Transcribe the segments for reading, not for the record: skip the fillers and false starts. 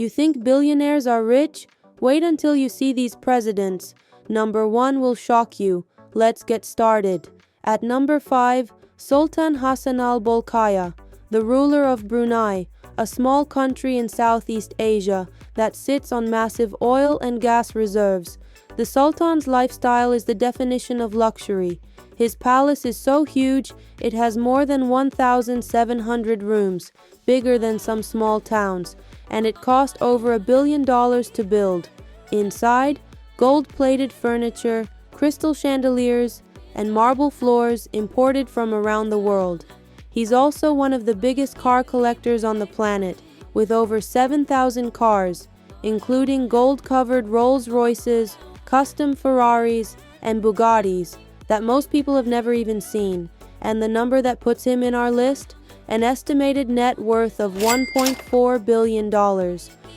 You think billionaires are rich? Wait until you see these presidents. Number 1 will shock you. Let's get started. At number 5, Sultan Hassanal Bolkiah, the ruler of Brunei, a small country in Southeast Asia that sits on massive oil and gas reserves. The Sultan's lifestyle is the definition of luxury. His palace is so huge, it has more than 1,700 rooms, bigger than some small towns, and it cost over $1 billion to build. Inside, gold-plated furniture, crystal chandeliers, and marble floors imported from around the world. He's also one of the biggest car collectors on the planet, with over 7,000 cars, including gold-covered Rolls-Royces, custom Ferraris, and Bugattis that most people have never even seen. And the number that puts him in our list? An estimated net worth of $1.4 billion.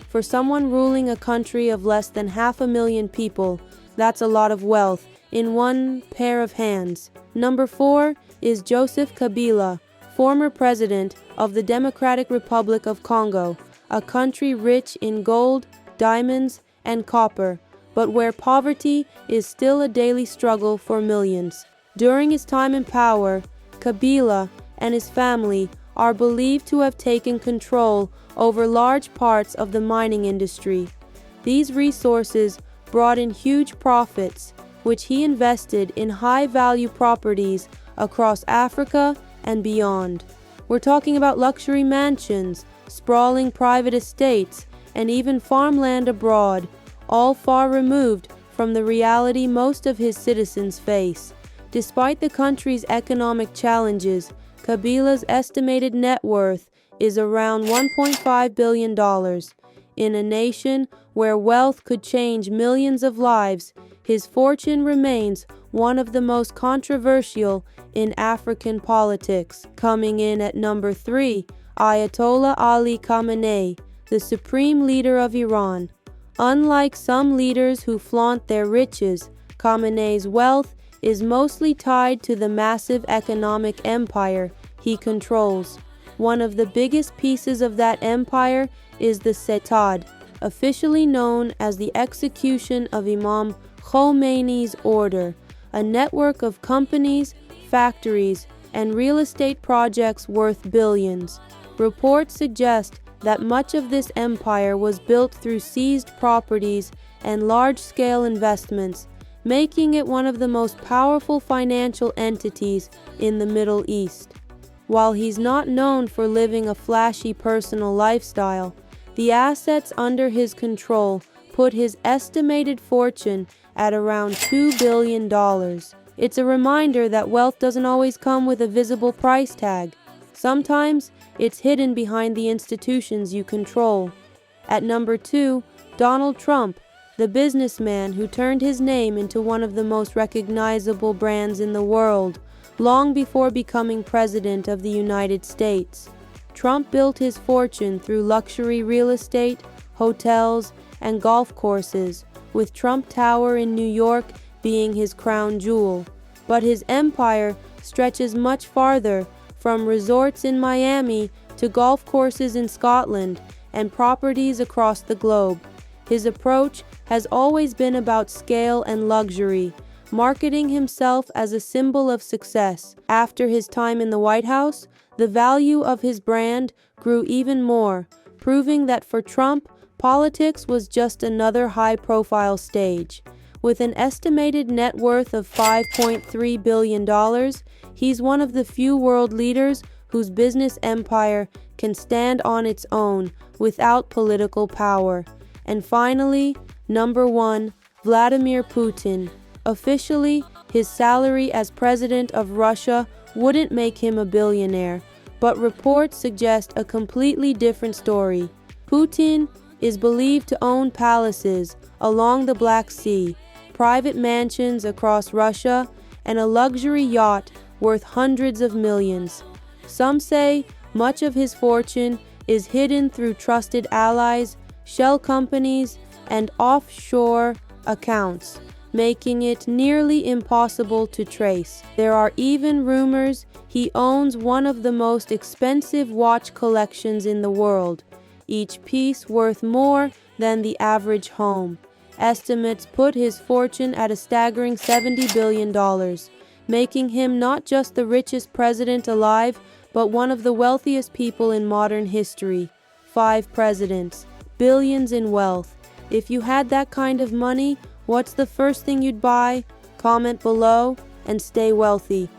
For someone ruling a country of less than 500,000 people, that's a lot of wealth in one pair of hands. Number 4 is Joseph Kabila, former president of the Democratic Republic of Congo, a country rich in gold, diamonds, and copper, but where poverty is still a daily struggle for millions. During his time in power, Kabila and his family are believed to have taken control over large parts of the mining industry. These resources brought in huge profits, which he invested in high-value properties across Africa and beyond. We're talking about luxury mansions, sprawling private estates, and even farmland abroad, all far removed from the reality most of his citizens face. Despite the country's economic challenges, Kabila's estimated net worth is around $1.5 billion. In a nation where wealth could change millions of lives, his fortune remains one of the most controversial in African politics. Coming in at number 3, Ayatollah Ali Khamenei, the supreme leader of Iran. Unlike some leaders who flaunt their riches, Khamenei's wealth is mostly tied to the massive economic empire he controls. One of the biggest pieces of that empire is the Setad, officially known as the execution of Imam Khomeini's order, a network of companies, factories, and real estate projects worth billions. Reports suggest that much of this empire was built through seized properties and large-scale investments, making it one of the most powerful financial entities in the Middle East. While he's not known for living a flashy personal lifestyle, the assets under his control put his estimated fortune at around $2 billion. It's a reminder that wealth doesn't always come with a visible price tag. Sometimes it's hidden behind the institutions you control. At number 2, Donald Trump, the businessman who turned his name into one of the most recognizable brands in the world, long before becoming president of the United States. Trump built his fortune through luxury real estate, hotels, and golf courses, with Trump Tower in New York being his crown jewel. But his empire stretches much farther, from resorts in Miami to golf courses in Scotland and properties across the globe. His approach has always been about scale and luxury, marketing himself as a symbol of success. After his time in the White House, the value of his brand grew even more, proving that for Trump, politics was just another high-profile stage. With an estimated net worth of $5.3 billion, he's one of the few world leaders whose business empire can stand on its own without political power. And finally, number 1, Vladimir Putin. Officially, his salary as president of Russia wouldn't make him a billionaire, but reports suggest a completely different story. Putin is believed to own palaces along the Black Sea, private mansions across Russia, and a luxury yacht worth hundreds of millions. Some say much of his fortune is hidden through trusted allies, shell companies, and offshore accounts, making it nearly impossible to trace. There are even rumors he owns one of the most expensive watch collections in the world. each piece worth more than the average home. Estimates put his fortune at a staggering $70 billion, making him not just the richest president alive, but one of the wealthiest people in modern history. 5 presidents, billions in wealth. If you had that kind of money, what's the first thing you'd buy? Comment below and stay wealthy.